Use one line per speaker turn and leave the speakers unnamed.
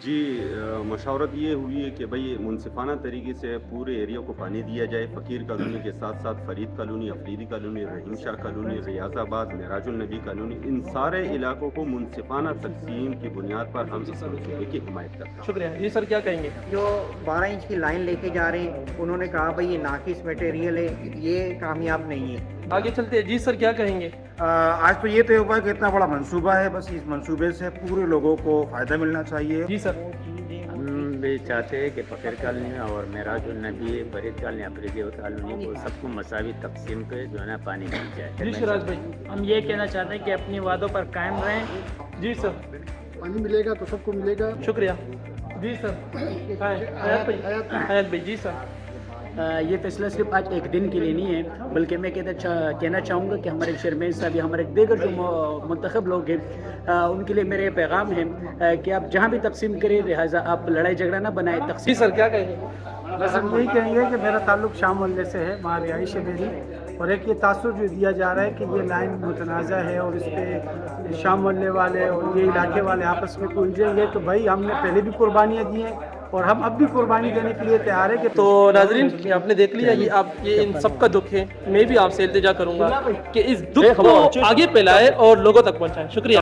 جی مشاورت یہ ہوئی ہے کہ بھئی منصفانہ طریقے سے پورے ایریا کو پانی دیا جائے. فقیر کالونی کے ساتھ ساتھ فرید کالونی، افریدی کالونی، رحیم شاہ کالونی، ریاض آباد، معراج النبی کالونی، ان سارے علاقوں کو منصفانہ تقسیم کی بنیاد پر ہم اس منصوبے کی حمایت کرتے ہیں.
شکریہ. جی سر کیا کہیں گے؟
جو 12 انچ کی لائن لے کے جا رہے ہیں انہوں نے کہا بھائی یہ ناقص میٹیریل ہے، یہ کامیاب نہیں ہے.
آگے چلتے ہیں. جی سر کیا کہیں گے؟
آج تو یہ طے ہوا کہ اتنا بڑا منصوبہ ہے، بس اس منصوبے سے پورے لوگوں کو فائدہ ملنا چاہیے.
جی سر.
ہم بھی چاہتے ہیں کہ فقیر کالونی اور معراج النبی، فرید کالونی، افریدی کالونی کو سب کو مساوی تقسیم پہ جو ہے نا پانی مل جائے.
جی شراج بھائی.
ہم یہ کہنا چاہتے ہیں کہ اپنی وعدوں پر قائم رہیں.
جی سر.
پانی ملے گا تو سب کو ملے گا.
شکریہ. جی سر. حیات بھائی. جی سر.
یہ فیصلہ صرف آج ایک دن کے لیے نہیں ہے، بلکہ میں کہنا چاہوں گا کہ ہمارے چیئرمین صاحب یا ہمارے دیگر جو منتخب لوگ ہیں ان کے لیے میرے پیغام ہے کہ آپ جہاں بھی تقسیم کریں، لہٰذا آپ لڑائی جھگڑا نہ بنائیں.
جی سر کیا کہیں گے؟
بس ہم یہی کہیں گے کہ میرا تعلق شام محلے سے ہے، وہاں رہائش ہے میری، اور ایک یہ تاثر جو دیا جا رہا ہے کہ یہ لائن متنازع ہے اور اس پہ شام محلے والے اور یہ علاقے والے آپس میں الجھیں گے. تو بھائی ہم نے پہلے بھی قربانیاں دی ہیں اور ہم اب بھی قربانی دینے کے لیے تیار ہے. کہ
تو ناظرین آپ نے دیکھ لیا، یہ ان سب کا دکھ ہے. میں بھی آپ سے التجا کروں گا کہ اس دکھ کو آگے پھیلائے اور لوگوں تک پہنچائیں. شکریہ.